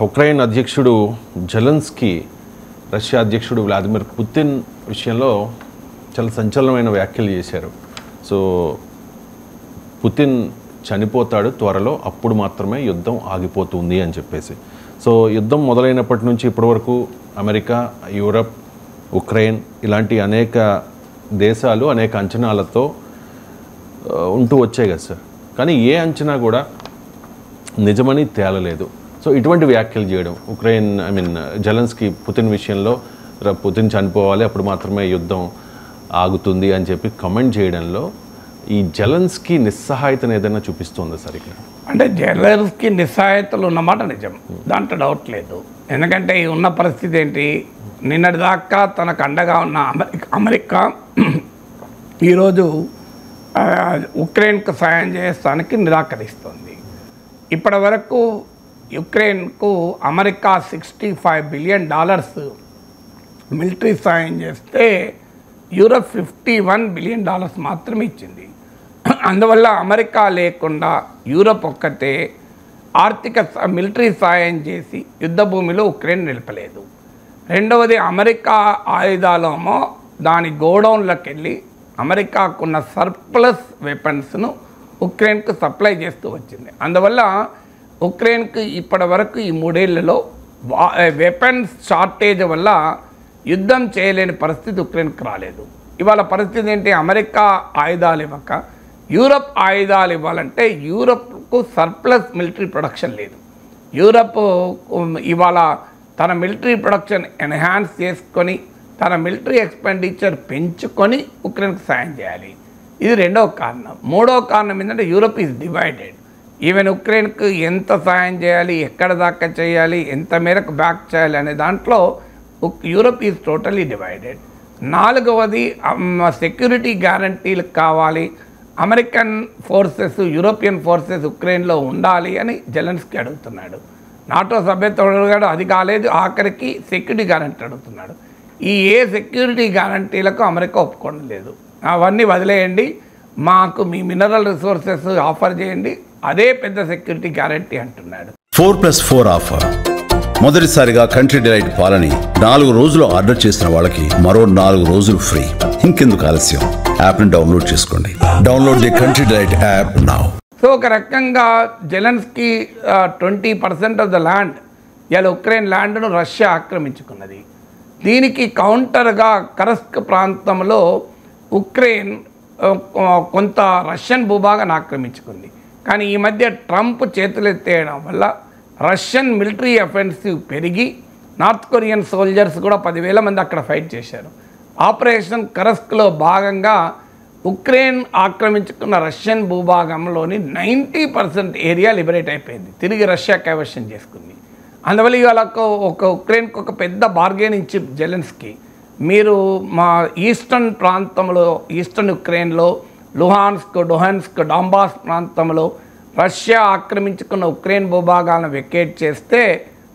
Ukraine అధ్యక్షుడు Zelensky Russia అధ్యక్షుడు Vladimir Putin విషయంలో చాలా సంచలనమైన వ్యాఖ్యలు చేశారు. సో పుతిన్ చనిపోతాడు త్వరలో, అప్పుడు మాత్రమే యుద్ధం ఆగిపోతుంది అని చెప్పేసి. సో యుద్ధం మొదలైనప్పటి నుంచి ఇప్పటివరకు అమెరికా, యూరప్, ఉక్రెయిన్ ఇలాంటి అనేక దేశాలు అనేక అంచనాలతో ఉంటూ వచ్చాయి కదా సార్. కానీ ఏ అంచనా కూడా నిజమని తేలలేదు. సో ఇటువంటి వ్యాఖ్యలు చేయడం ఉక్రెయిన్ జెలెన్స్కీ పుతిన్ విషయంలో పుతిన్ చనిపోవాలి అప్పుడు మాత్రమే యుద్ధం ఆగుతుంది అని చెప్పి కమెంట్ చేయడంలో ఈ జెలెన్స్కీ నిస్సహాయతను ఏదైనా చూపిస్తుందా సార్ ఇక్కడ? అంటే జెలెన్స్కీ నిస్సహాయతలు ఉన్నమాట నిజం, దాంట్లో డౌట్ లేదు. ఎందుకంటే ఈ ఉన్న పరిస్థితి ఏంటి, నిన్నటిదాకా తనకు అండగా ఉన్న అమెరికా ఈరోజు ఉక్రెయిన్కు సాయం చేస్తానికి నిరాకరిస్తుంది. ఇప్పటి వరకు యుక్రెయిన్కు అమెరికా $65 బిలియన్ మిలిటరీ సాయం చేస్తే యూరప్ $51 బిలియన్ మాత్రమే ఇచ్చింది. అందువల్ల అమెరికా లేకుండా యూరప్ ఒక్కటే ఆర్థిక మిలిటరీ సాయం చేసి యుద్ధ భూమిలో ఉక్రెయిన్ నిలపలేదు. రెండవది, అమెరికా ఆయుధాలేమో దాని గోడౌన్లకు వెళ్ళి అమెరికాకున్న సర్ప్లస్ వెపన్స్ను ఉక్రెయిన్కు సప్లై చేస్తూ వచ్చింది. అందువల్ల ఉక్రెయిన్కి ఇప్పటి వరకు ఈ 3 ఏళ్లలో వెపన్స్ షార్టేజ్ వల్ల యుద్ధం చేయలేని పరిస్థితి ఉక్రెయిన్కి రాలేదు. ఇవాళ పరిస్థితి ఏంటి, అమెరికా ఆయుధాలు ఇవ్వక యూరప్ ఆయుధాలు ఇవ్వాలంటే యూరప్కు సర్ప్లస్ మిలిటరీ ప్రొడక్షన్ లేదు. యూరప్ ఇవాళ తన మిలిటరీ ప్రొడక్షన్ ఎన్హాన్స్ చేసుకొని తన మిలిటరీ ఎక్స్పెండిచర్ పెంచుకొని ఉక్రెయిన్కి సాయం చేయాలి. ఇది రెండవ కారణం. మూడవ కారణం ఏంటంటే యూరప్ ఈజ్ డివైడెడ్. ఈవెన్ ఉక్రెయిన్కు ఎంత సాయం చేయాలి, ఎక్కడ దాకా చేయాలి, ఎంత మేరకు బ్యాక్ చేయాలి అనే దాంట్లో యూరప్ ఈజ్ టోటలీ డివైడెడ్. నాలుగవది, సెక్యూరిటీ గ్యారంటీలు కావాలి, అమెరికన్ ఫోర్సెస్, యూరోపియన్ ఫోర్సెస్ ఉక్రెయిన్లో ఉండాలి అని జెలెన్స్కీ అడుగుతున్నాడు. నాటో సభ్యత్వం అడిగాడు, అది కాలేదు, ఆఖరికి సెక్యూరిటీ గ్యారంటీ అడుగుతున్నాడు. ఈ సెక్యూరిటీ గ్యారంటీలకు అమెరికా ఒప్పుకోవడం లేదు. అవన్నీ వదిలేయండి, మాకు మీ మినరల్ రిసోర్సెస్ ఆఫర్ చేయండి, అదే పెద్ద సెక్యూరిటీ గ్యారంటీ అంటున్నాడు. 4+4 ఆఫర్. మొదటిసారిగా కంట్రీ డిలైట్ పాలని 4 రోజులు ఆర్డర్ చేసిన వాళ్ళకి మరో 4 రోజులు ఫ్రీ. ఇంకెందుకు ఆలస్యం, యాప్ని డౌన్లోడ్ చేసుకోండి. Download the country delight app now. So ఒక రకంగా జెలెన్స్కీ 20% ఆఫ్ ద ల్యాండ్, ఇలా ఉక్రెయిన్ ల్యాండ్ను రష్యా ఆక్రమించుకున్నది. దీనికి కౌంటర్గా కరస్క్ ప్రాంతంలో ఉక్రెయిన్ కొంత రష్యన్ భూభాగాన్ని ఆక్రమించుకుంది. కానీ ఈ మధ్య ట్రంప్ చేతులెత్తేయడం వల్ల రష్యన్ మిలిటరీ అఫెన్సివ్ పెరిగి నార్త్ కొరియన్ సోల్జర్స్ కూడా 10,000 మంది అక్కడ ఫైట్ చేశారు. ఆపరేషన్ కరస్క్లో భాగంగా ఉక్రెయిన్ ఆక్రమించుకున్న రష్యన్ భూభాగంలోని 90% ఏరియా లిబరేట్ అయిపోయింది, తిరిగి రష్యా కైవశం చేసుకుంది. అందువల్ల ఇవాళ ఉక్రెయిన్కి ఒక పెద్ద బార్గెనింగ్ చిప్ జెలెన్స్కీ. మీరు మా ఈస్టర్న్ ప్రాంతంలో, ఈస్టర్న్ ఉక్రెయిన్లో లుహాన్స్క్, డొహెన్స్క్, డాంబాస్ ప్రాంతంలో రష్యా ఆక్రమించుకున్న ఉక్రెయిన్ భూభాగాలను వెకేట్ చేస్తే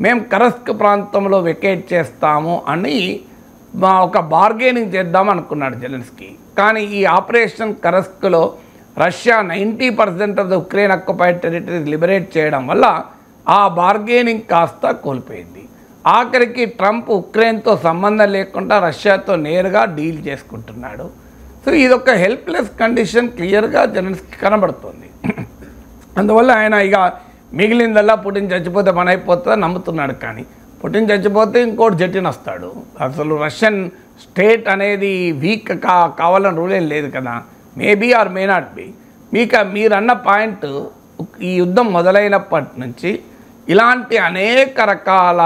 మేము కరస్క్ ప్రాంతంలో వెకేట్ చేస్తాము అని ఒక బార్గెనింగ్ చేద్దాం అనుకున్నాడు జెలెన్స్కీ. కానీ ఈ ఆపరేషన్ కరస్క్లో Russia 90% of the Ukraine occupied territories liberate చేయడం వల్ల ఆ బార్గెనింగ్ కాస్త కోల్పోయింది. ఆఖరికి ట్రంప్ ఉక్రెయిన్తో సంబంధం లేకుండా రష్యాతో నేరుగా డీల్ చేసుకుంటున్నాడు. సో ఇదొక హెల్ప్లెస్ కండిషన్ క్లియర్గా జెలెన్స్కీ కనబడుతుంది. అందువల్ల ఆయన ఇక మిగిలిందల్లా పుటిన్ చచ్చిపోతే పని అయిపోతుందని నమ్ముతున్నాడు. కానీ పుటిన్ చచ్చిపోతే ఇంకోటి జటిన్ వస్తాడు. అసలు రష్యన్ స్టేట్ అనేది వీక్ కావాలని రూల్ ఏం లేదు కదా. Maybe or may not be. మీరన్న పాయింట్, ఈ యుద్ధం మొదలైనప్పటి నుంచి ఇలాంటి అనేక రకాల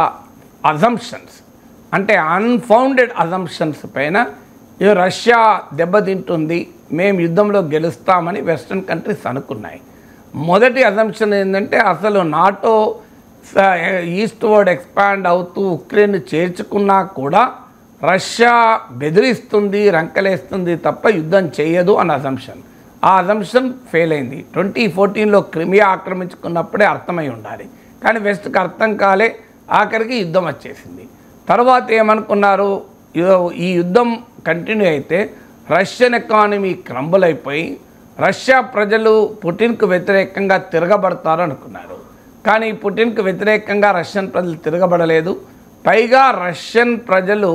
అజంప్షన్స్, అంటే అన్ఫౌండెడ్ అజంప్షన్స్ పైన రష్యా దెబ్బతింటుంది, మేము యుద్ధంలో గెలుస్తామని వెస్ట్రన్ కంట్రీస్ అనుకున్నాయి. మొదటి అజంప్షన్ ఏంటంటే అసలు నాటో ఈస్ట్ వర్డ్ ఎక్స్పాండ్ అవుతూ ఉక్రెయిన్ చేర్చుకున్నా కూడా రష్యా బెదిరిస్తుంది, రంకలేస్తుంది తప్ప యుద్ధం చేయదు అన్న అజంప్షన్. ఆ అజంప్షన్ ఫెయిల్ అయింది. 2014లో క్రిమియా ఆక్రమించుకున్నప్పుడే అర్థమై ఉండాలి, కానీ వెస్ట్కి అర్థం కాలే, ఆఖరికి యుద్ధం వచ్చేసింది. తర్వాత ఏమనుకున్నారు, ఈ యుద్ధం కంటిన్యూ అయితే రష్యన్ ఎకానమీ క్రంబుల్ అయిపోయి రష్యా ప్రజలు పుటిన్కు వ్యతిరేకంగా తిరగబడతారు అనుకున్నారు. కానీ పుటిన్కు వ్యతిరేకంగా రష్యన్ ప్రజలు తిరగబడలేదు. పైగా రష్యన్ ప్రజలు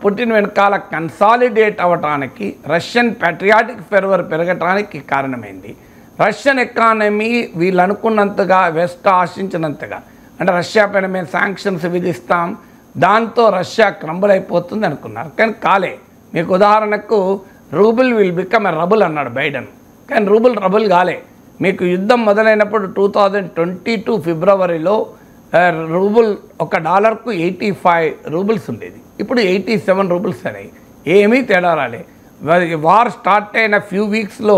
పుటిన్ వెనకాల కన్సాలిడేట్ అవ్వటానికి, రష్యన్ ప్యాట్రియాటిక్ ఫెర్వర్ పెరగటానికి కారణమైంది. రష్యన్ ఎకానమీ వీళ్ళు అనుకున్నంతగా, వెస్ట్ ఆశించినంతగా, అంటే రష్యా పైన మేము శాంక్షన్స్ విధిస్తాం, దాంతో రష్యా క్రంబుల్ అయిపోతుంది అనుకున్నారు. కానీ కాలే. మీకు ఉదాహరణకు rouble will become a rubble అన్నాడు బైడెన్, కానీ రబుల్ కాలే. మీకు యుద్ధం మొదలైనప్పుడు 2022 ఫిబ్రవరిలో రూబుల్ $1కు 85 రూబుల్స్ ఉండేది. ఇప్పుడు 87 రూబుల్స్ అనేవి. ఏమీ తేడా రాలే. వార్ స్టార్ట్ అయిన ఫ్యూ వీక్స్లో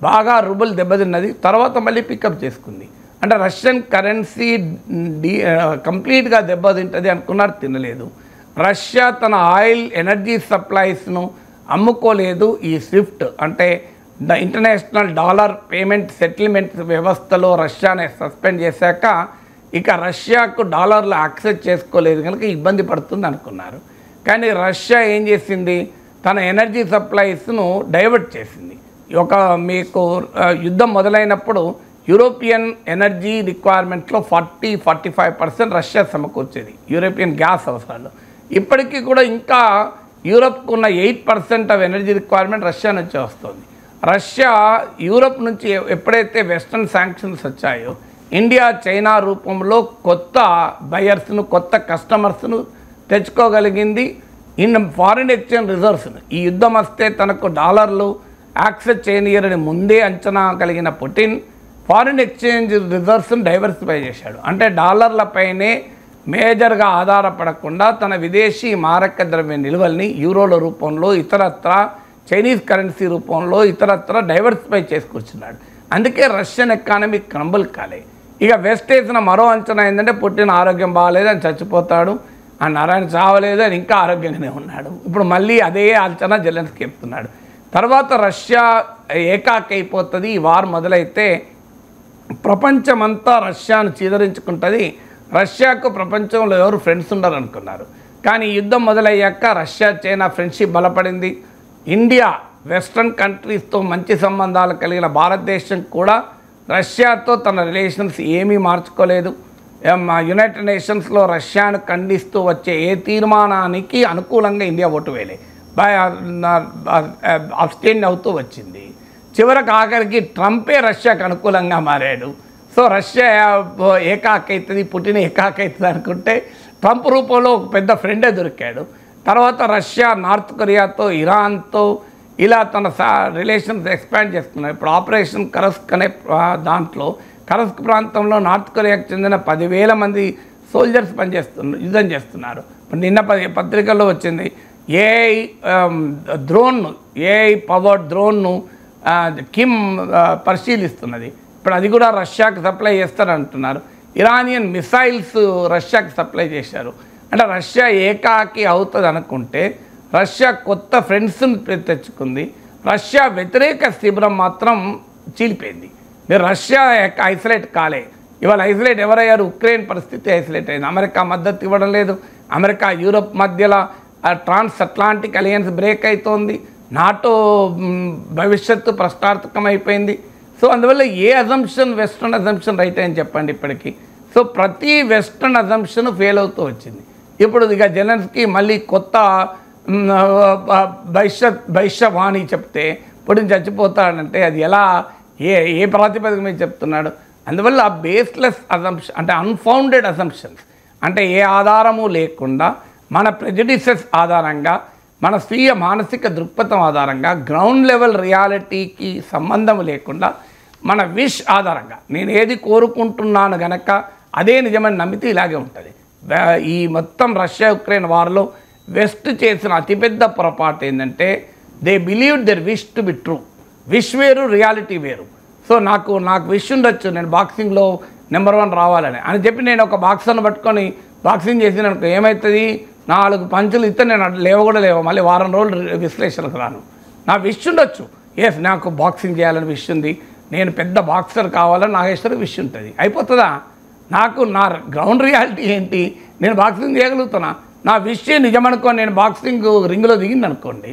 బాగా రూబుల్ దెబ్బతిన్నది, తర్వాత మళ్ళీ పికప్ చేసుకుంది. అంటే రష్యన్ కరెన్సీ కంప్లీట్గా దెబ్బతింటుంది అనుకున్నారు, తినలేదు. రష్యా తన ఆయిల్ ఎనర్జీ సప్లైస్ను అమ్ముకోలేదు. ఈ స్విఫ్ట్ అంటే ఇంటర్నేషనల్ డాలర్ పేమెంట్ సెటిల్మెంట్ వ్యవస్థలో రష్యాని సస్పెండ్ చేశాక ఇక రష్యాకు డాలర్లు యాక్సెస్ చేసుకోలేదు కనుక ఇబ్బంది పడుతుంది అనుకున్నారు. కానీ రష్యా ఏం చేసింది, తన ఎనర్జీ సప్లైస్ను డైవర్ట్ చేసింది. మీకు యుద్ధం మొదలైనప్పుడు యూరోపియన్ ఎనర్జీ రిక్వైర్మెంట్లో 40-45% రష్యా సమకూర్చేది, యూరోపియన్ గ్యాస్ అవసరాలు. ఇప్పటికీ కూడా ఇంకా యూరప్కు ఉన్న 8% ఆఫ్ ఎనర్జీ రిక్వైర్మెంట్ రష్యా నుంచి వస్తుంది. రష్యా యూరప్ నుంచి ఎప్పుడైతే వెస్ట్రన్ శాంక్షన్స్ వచ్చాయో, ఇండియా చైనా రూపంలో కొత్త బయర్స్ను, కొత్త కస్టమర్స్ను తెచ్చుకోగలిగింది. ఫారిన్ ఎక్స్చేంజ్ రిజర్వ్స్ను ఈ యుద్ధం వస్తే తనకు డాలర్లు యాక్సెస్ చేయనియరని ముందే అంచనా కలిగిన పుటిన్ ఫారిన్ ఎక్స్చేంజ్ రిజర్వ్స్ను డైవర్సిఫై చేశాడు. అంటే డాలర్లపైనే మేజర్గా ఆధారపడకుండా తన విదేశీ మారక ద్రవ్య నిల్వల్ని యూరోల రూపంలో, ఇతరత్ర చైనీస్ కరెన్సీ రూపంలో ఇతరత్ర డైవర్సిఫై చేసుకొచ్చున్నాడు. అందుకే రష్యన్ ఎకానమీ క్రంబుల్ కాలే. ఇక వెస్ట్ వేసిన మరో అంచనా ఏంటంటే పుటిన్ ఆరోగ్యం బాగాలేదు, అని చచ్చిపోతాడు, ఆ నారాయణ చావలేదు, అని ఇంకా ఆరోగ్యంగానే ఉన్నాడు. ఇప్పుడు మళ్ళీ అదే అంచనా జెలెన్స్కీ చెప్తున్నాడు. తర్వాత రష్యా ఏకాకైపోతుంది. ఈ వార్ మొదలైతే ప్రపంచమంతా రష్యాను చీదరించుకుంటుంది. రష్యాకు ప్రపంచంలో ఎవరు ఫ్రెండ్స్ ఉండరు అనుకున్నారు. కానీ యుద్ధం మొదలయ్యాక రష్యా చైనా ఫ్రెండ్షిప్ బలపడింది. ఇండియా వెస్ట్రన్ కంట్రీస్తో మంచి సంబంధాలు కలిగిన భారతదేశం కూడా రష్యాతో తన రిలేషన్స్ ఏమీ మార్చుకోలేదు. యునైటెడ్ నేషన్స్లో రష్యాను ఖండిస్తూ వచ్చే ఏ తీర్మానానికి అనుకూలంగా ఇండియా ఓటు వేయలే, అబ్స్టైన్ అవుతూ వచ్చింది. చివరికి ఆఖరికి ట్రంపే రష్యాకు అనుకూలంగా మారాడు. సో రష్యా ఏకాకైతుంది, పుటిన్ ఏకాకైతుంది అనుకుంటే ట్రంప్ రూపంలో ఒక పెద్ద ఫ్రెండే దొరికాడు. తర్వాత రష్యా నార్త్ కొరియాతో, ఇరాన్తో ఇలా తన రిలేషన్స్ ఎక్స్పాండ్ చేస్తున్నారు. ఇప్పుడు ఆపరేషన్ కరస్క్ అనే దాంట్లో కరస్క్ ప్రాంతంలో నార్త్ కొరియాకు చెందిన 10,000 మంది సోల్జర్స్ యుద్ధం చేస్తున్నారు. ఇప్పుడు నిన్న పత్రికల్లో వచ్చింది, ఏఐ పవర్డ్ డ్రోన్ను కిమ్ పరిశీలిస్తున్నది. ఇప్పుడు అది కూడా రష్యాకి సప్లై చేస్తారంటున్నారు. ఇరానియన్ మిసైల్స్ రష్యాకి సప్లై చేశారు. అంటే రష్యా ఏకాకి అవుతుంది అనుకుంటే రష్యా కొత్త ఫ్రెండ్స్ని తెచ్చుకుంది. రష్యా వ్యతిరేక శిబిరం మాత్రం చీలిపోయింది. మీరు రష్యా ఐసోలేట్ కాలే. ఇవాళ ఐసోలేట్ ఎవరయ్యారు? ఉక్రెయిన్ పరిస్థితి ఐసోలేట్ అయింది. అమెరికా మద్దతు ఇవ్వడం లేదు. అమెరికా యూరప్ మధ్యలో ట్రాన్స్ అట్లాంటిక్ అలయన్స్ బ్రేక్ అవుతోంది. నాటో భవిష్యత్తు ప్రశ్నార్థకమైపోయింది. సో అందువల్ల ఏ అజంప్షన్ వెస్ట్రన్ అజంప్షన్ రైట్ అని చెప్పండి ఇప్పటికీ. సో ప్రతి వెస్ట్రన్ అజంప్షన్ ఫెయిల్ అవుతూ వచ్చింది. ఇప్పుడు ఇక జెలెన్స్కీ మళ్ళీ కొత్త భవిష్యవాణి చెప్తే పుటిన్ చచ్చిపోతాడంటే అది ఎలా, ఏ ప్రాతిపదిక మీద చెప్తున్నాడు? అందువల్ల బేస్లెస్ అజంప్షన్ అంటే అన్ఫౌండెడ్ అజంప్షన్స్, అంటే ఏ ఆధారము లేకుండా మన ప్రెజుడిసెస్ ఆధారంగా, మన స్వీయ మానసిక దృక్పథం ఆధారంగా, గ్రౌండ్ లెవెల్ రియాలిటీకి సంబంధం లేకుండా మన విష్ ఆధారంగా నేను ఏది కోరుకుంటున్నాను గనక అదే నిజమని నమ్మితే ఇలాగే ఉంటుంది. ఈ మొత్తం రష్యా ఉక్రెయిన్ వార్లో వెస్ట్ చేసిన అతిపెద్ద పొరపాటు ఏంటంటే they believe there wish to be true. Wish వేరు, రియాలిటీ వేరు. సో నాకు విష్ ఉండొచ్చు, నేను బాక్సింగ్లో నెంబర్ 1 రావాలని అని చెప్పి నేను ఒక బాక్సర్ను పట్టుకొని బాక్సింగ్ చేసిననుకో ఏమవుతుంది, 4 పంచులు ఇస్తే నేను లేవ కూడా లేవు, మళ్ళీ వారం రోజులు విశ్లేషణకు రాను. నా విష్ ఉండొచ్చు, ఎస్ నాకు బాక్సింగ్ చేయాలని విష్ ఉంది, నేను పెద్ద బాక్సర్ కావాలని నాగేశ్వరికి విష్ ఉంటుంది. అయిపోతుందా? నాకు నా గ్రౌండ్ రియాలిటీ ఏంటి, నేను బాక్సింగ్ చేయగలుగుతున్నా. నా విషయం నిజమనుకోని నేను బాక్సింగ్ రింగ్లో దిగింది అనుకోండి,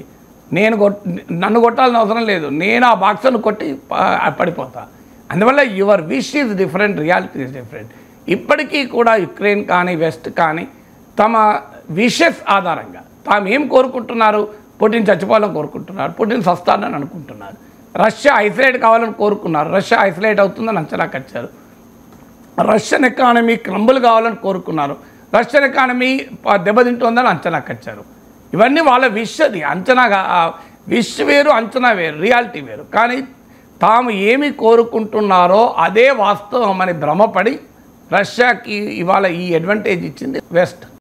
నన్ను కొట్టాల్సిన అవసరం లేదు, నేను ఆ బాక్సర్ను కొట్టి పడిపోతా. అందువల్ల your wish is different, reality is different. ఇప్పటికీ కూడా యుక్రెయిన్ కానీ వెస్ట్ కానీ తమ విషెస్ ఆధారంగా తాము ఏం కోరుకుంటున్నారు, పుటిన్ చచ్చిపోవాలని కోరుకుంటున్నారు, పుటిన్ సస్తానని అనుకుంటున్నారు. రష్యా ఐసోలేట్ కావాలని కోరుకున్నారు, రష్యా ఐసోలేట్ అవుతుందని అంచనాకు వచ్చారు. రష్యన్ ఎకానమీ క్రంబుల్ కావాలని కోరుకున్నారు, రష్యన్ ఎకానమీ దెబ్బతింటుందని అంచనాకు వచ్చారు. ఇవన్నీ వాళ్ళ విష్, అది అంచనాగా విష్ వేరు, అంచనా వేరు, రియాలిటీ వేరు. కానీ తాము ఏమి కోరుకుంటున్నారో అదే వాస్తవం అని భ్రమపడి రష్యాకి ఇవాళ ఈ అడ్వాంటేజ్ ఇచ్చింది వెస్ట్.